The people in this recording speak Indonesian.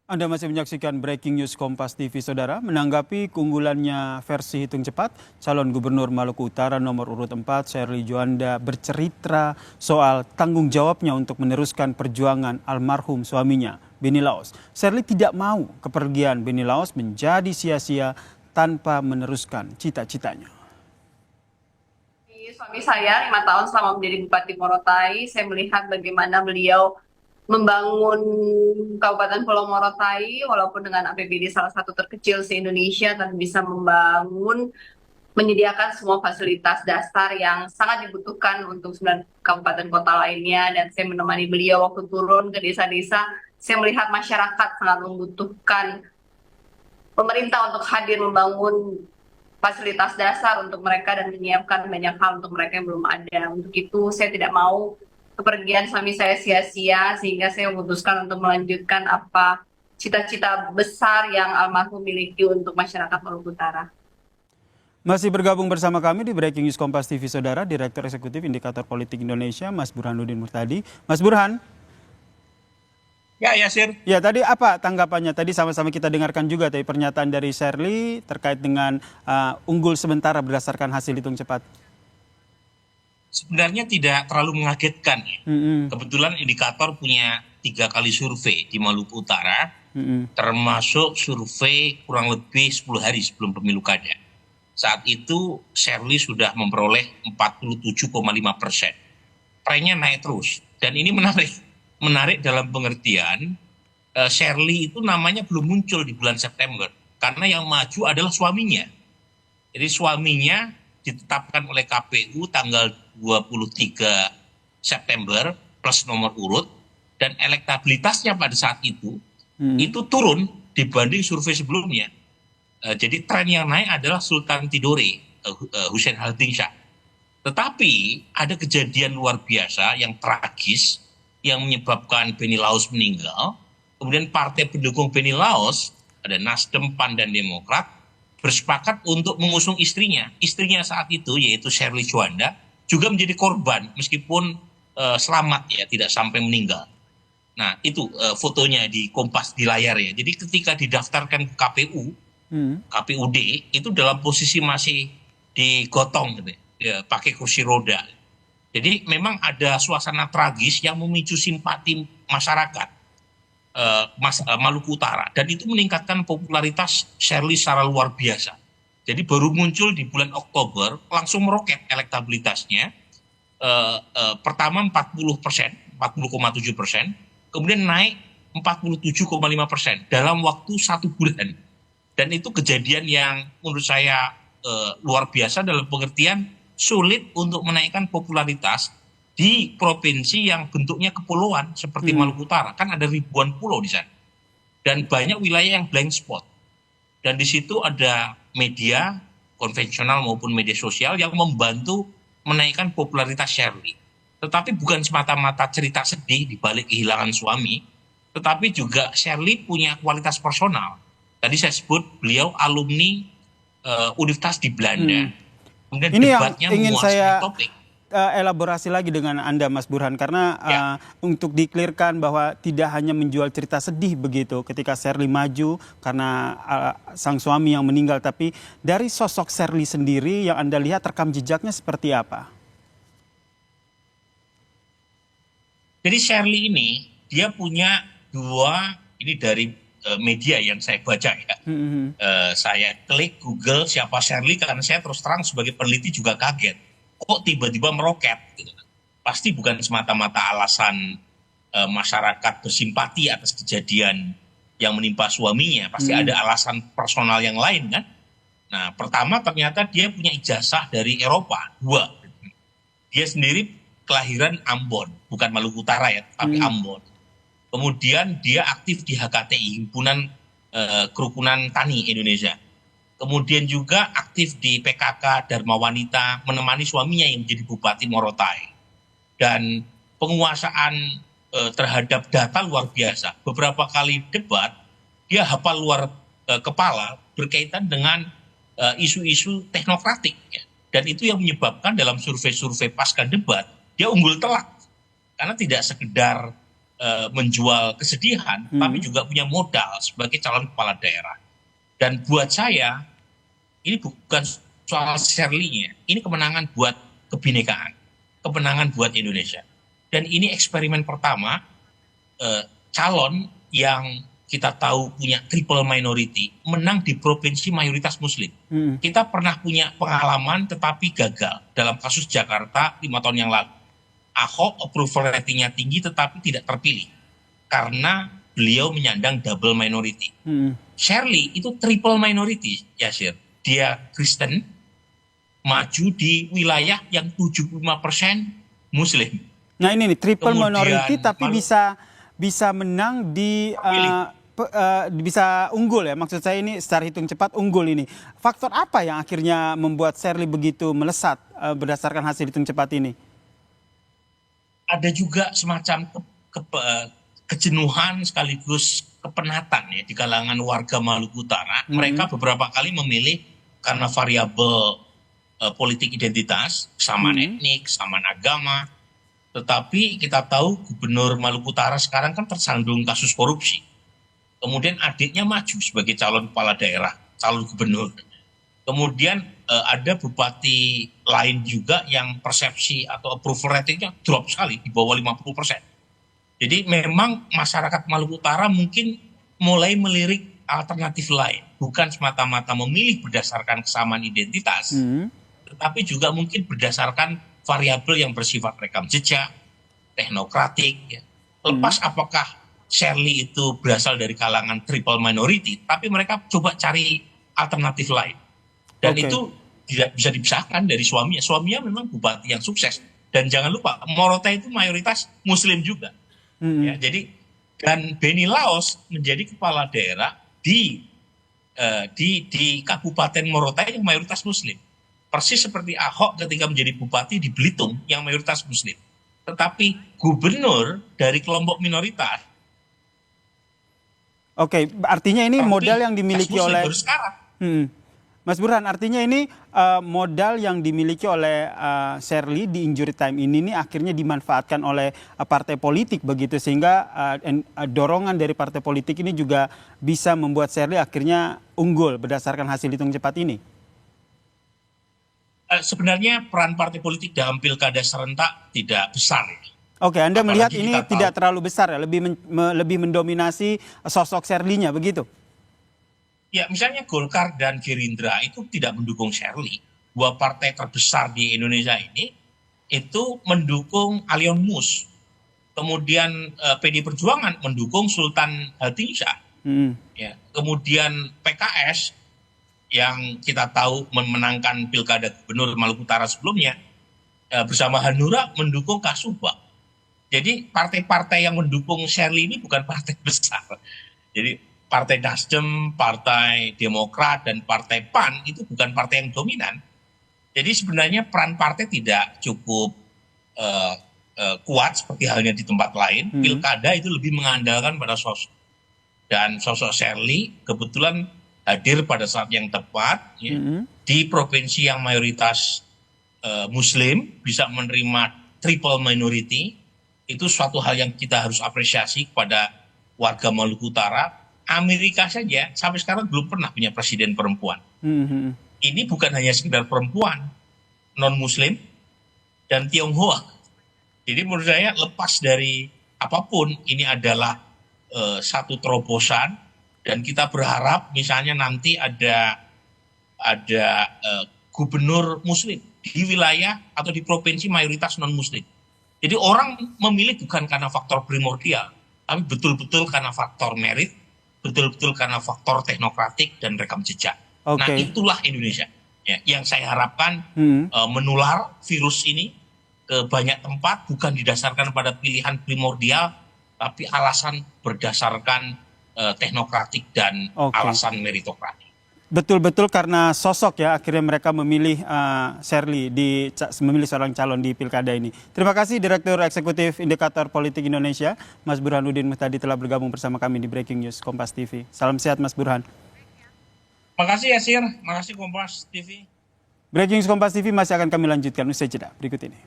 Anda masih menyaksikan Breaking News Kompas TV, Saudara. Menanggapi keunggulannya versi hitung cepat, calon gubernur Maluku Utara nomor urut 4, Sherly Juanda bercerita soal tanggung jawabnya untuk meneruskan perjuangan almarhum suaminya, Benny Laos. Sherly tidak mau kepergian Benny Laos menjadi sia-sia tanpa meneruskan cita-citanya. Suami saya 5 tahun selama menjadi Bupati Morotai, saya melihat bagaimana beliau membangun Kabupaten Pulau Morotai, walaupun dengan APBD salah satu terkecil se-Indonesia, tapi bisa membangun, menyediakan semua fasilitas dasar yang sangat dibutuhkan untuk 9 kabupaten kota lainnya. Dan saya menemani beliau waktu turun ke desa-desa, saya melihat masyarakat sangat membutuhkan pemerintah untuk hadir membangun fasilitas dasar untuk mereka dan menyiapkan banyak hal untuk mereka yang belum ada. Untuk itu saya tidak mau kepergian suami saya sia-sia, sehingga saya memutuskan untuk melanjutkan apa cita-cita besar yang almarhum miliki untuk masyarakat Maluku Utara. Masih bergabung bersama kami di Breaking News Kompas TV, Saudara, Direktur Eksekutif Indikator Politik Indonesia, Mas Burhanuddin Murtadi. Mas Burhan. Ya, Yasir. Ya, tadi apa tanggapannya? Tadi sama-sama kita dengarkan juga tadi pernyataan dari Sherly terkait dengan unggul sementara berdasarkan hasil hitung cepat. Sebenarnya tidak terlalu mengagetkan ya. Kebetulan indikator punya 3 kali survei di Maluku Utara, termasuk survei kurang lebih 10 hari sebelum pemilu kada. Saat itu Sherly sudah memperoleh 47,5%. Trennya naik terus. Dan ini menarik dalam pengertian Sherly itu namanya belum muncul di bulan September. Karena yang maju adalah suaminya. Jadi suaminya ditetapkan oleh KPU tanggal 23 September plus nomor urut, dan elektabilitasnya pada saat itu turun dibanding survei sebelumnya. Jadi tren yang naik adalah Sultan Tidore, Hussein Haldingsyah. Tetapi ada kejadian luar biasa yang tragis yang menyebabkan Benny Laos meninggal. Kemudian partai pendukung Benny Laos, ada Nasdem, PAN, dan Demokrat, bersepakat untuk mengusung istrinya. Istrinya saat itu, yaitu Sherly Juanda, juga menjadi korban meskipun selamat ya, tidak sampai meninggal. Nah, itu fotonya di Kompas di layar ya. Jadi ketika didaftarkan ke KPU, KPUD, itu dalam posisi masih digotong gitu ya, pakai kursi roda. Jadi memang ada suasana tragis yang memicu simpati masyarakat Maluku Utara, dan itu meningkatkan popularitas Sherly secara luar biasa. Jadi baru muncul di bulan Oktober langsung meroket elektabilitasnya, pertama 40%, 40,7%, kemudian naik 47,5% dalam waktu 1 bulan. Dan itu kejadian yang menurut saya luar biasa dalam pengertian sulit untuk menaikkan popularitas di provinsi yang bentuknya kepulauan seperti Maluku Utara. Kan ada ribuan pulau di sana. Dan banyak wilayah yang blank spot. Dan di situ ada media konvensional maupun media sosial yang membantu menaikkan popularitas Sherly. Tetapi bukan semata-mata cerita sedih di balik kehilangan suami, tetapi juga Sherly punya kualitas personal. Tadi saya sebut beliau alumni universitas di Belanda. Kemudian Ini yang debatnya ingin saya topik. Elaborasi lagi dengan Anda, Mas Burhan, karena untuk diklirkan bahwa tidak hanya menjual cerita sedih begitu ketika Sherly maju karena sang suami yang meninggal, tapi dari sosok Sherly sendiri yang Anda lihat rekam jejaknya seperti apa? Jadi Sherly ini dia punya ini dari media yang saya baca ya. Saya klik Google siapa Sherly, karena saya terus terang sebagai peneliti juga kaget. Kok tiba-tiba meroket? Gitu. Pasti bukan semata-mata alasan masyarakat bersimpati atas kejadian yang menimpa suaminya. Pasti ada alasan personal yang lain kan. Nah, pertama ternyata dia punya ijazah dari Eropa, 2. Dia sendiri kelahiran Ambon, bukan Maluku Utara ya, tapi Ambon. Kemudian dia aktif di HKTI, Himpunan Kerukunan Tani Indonesia. Kemudian juga aktif di PKK Dharma Wanita, menemani suaminya yang menjadi Bupati Morotai. Dan penguasaan terhadap data luar biasa. Beberapa kali debat, dia hafal luar kepala berkaitan dengan isu-isu teknokratik. Ya. Dan itu yang menyebabkan dalam survei-survei pasca debat, dia unggul telak. Karena tidak sekedar menjual kesedihan, tapi juga punya modal sebagai calon kepala daerah. Dan buat saya, ini bukan soal Shirley-nya, ini kemenangan buat kebinekaan, kemenangan buat Indonesia. Dan ini eksperimen pertama calon yang kita tahu punya triple minority menang di provinsi mayoritas Muslim. Kita pernah punya pengalaman tetapi gagal dalam kasus Jakarta 5 tahun yang lalu. Ahok approval ratingnya tinggi tetapi tidak terpilih karena beliau menyandang double minority. Shirley itu triple minority, Yasir. Dia Kristen, maju di wilayah yang 75% Muslim. Nah ini nih triple Kemudian minority tapi bisa menang di bisa unggul ya, maksud saya ini secara hitung cepat unggul ini. Faktor apa yang akhirnya membuat Shirley begitu melesat berdasarkan hasil hitung cepat ini? Ada juga semacam kejenuhan sekaligus kepenatan ya di kalangan warga Maluku Utara. Mereka beberapa kali memilih karena variabel politik identitas, kesamaan etnik, kesamaan agama. Tetapi kita tahu Gubernur Maluku Utara sekarang kan tersandung kasus korupsi. Kemudian adiknya maju sebagai calon kepala daerah, calon gubernur. Kemudian ada bupati lain juga yang persepsi atau approval ratingnya drop sekali di bawah 50%. Jadi memang masyarakat Maluku Utara mungkin mulai melirik alternatif lain. Bukan semata-mata memilih berdasarkan kesamaan identitas, tetapi juga mungkin berdasarkan variabel yang bersifat rekam jejak, teknokratik. Ya. Lepas apakah Shirley itu berasal dari kalangan triple minority, tapi mereka coba cari alternatif lain. Dan itu tidak bisa dipisahkan dari suaminya. Suaminya memang bupati yang sukses. Dan jangan lupa, Morotai itu mayoritas Muslim juga. Ya, jadi dan Beni Laos menjadi kepala daerah di Kabupaten Morotai yang mayoritas Muslim. Persis seperti Ahok ketika menjadi bupati di Belitung yang mayoritas Muslim. Tetapi gubernur dari kelompok minoritas. Oke, artinya ini modal yang dimiliki oleh Mas Burhan, artinya ini modal yang dimiliki oleh Shirley di injury time ini akhirnya dimanfaatkan oleh partai politik begitu, sehingga dorongan dari partai politik ini juga bisa membuat Shirley akhirnya unggul berdasarkan hasil hitung cepat ini. Sebenarnya peran partai politik dalam pilkada serentak tidak besar. Oke, Anda melihat Apalagi ini tidak terlalu besar ya, lebih mendominasi sosok Shirley-nya begitu? Ya, misalnya Golkar dan Gerindra itu tidak mendukung Shirley. Dua partai terbesar di Indonesia ini itu mendukung Alion Mus. Kemudian PD Perjuangan mendukung Sultan Hatimsyah. Ya, kemudian PKS yang kita tahu memenangkan pilkada gubernur Maluku Utara sebelumnya bersama Hanura mendukung Kasubag. Jadi partai-partai yang mendukung Shirley ini bukan partai besar. Jadi Partai Nasdem, Partai Demokrat, dan Partai PAN itu bukan partai yang dominan. Jadi sebenarnya peran partai tidak cukup kuat seperti halnya di tempat lain. Pilkada itu lebih mengandalkan pada sosok. Dan sosok Shirley kebetulan hadir pada saat yang tepat di provinsi yang mayoritas Muslim, bisa menerima triple minority. Itu suatu hal yang kita harus apresiasi kepada warga Maluku Utara. Amerika saja sampai sekarang belum pernah punya presiden perempuan. Ini bukan hanya sekedar perempuan, non-Muslim, dan Tionghoa. Jadi menurut saya lepas dari apapun, ini adalah satu terobosan, dan kita berharap misalnya nanti ada gubernur Muslim di wilayah atau di provinsi mayoritas non-Muslim. Jadi orang memilih bukan karena faktor primordial, tapi betul-betul karena faktor merit, betul-betul karena faktor teknokratik dan rekam jejak. Nah itulah Indonesia ya, yang saya harapkan menular virus ini ke banyak tempat, bukan didasarkan pada pilihan primordial, tapi alasan berdasarkan teknokratik dan alasan meritokratik. Betul-betul karena sosok ya akhirnya mereka memilih Shirley memilih seorang calon di pilkada ini. Terima kasih Direktur Eksekutif Indikator Politik Indonesia, Mas Burhanuddin Muhtadi telah bergabung bersama kami di Breaking News Kompas TV. Salam sehat Mas Burhan. Makasih Yasir, makasih Kompas TV. Breaking News Kompas TV masih akan kami lanjutkan usai jeda berikut ini.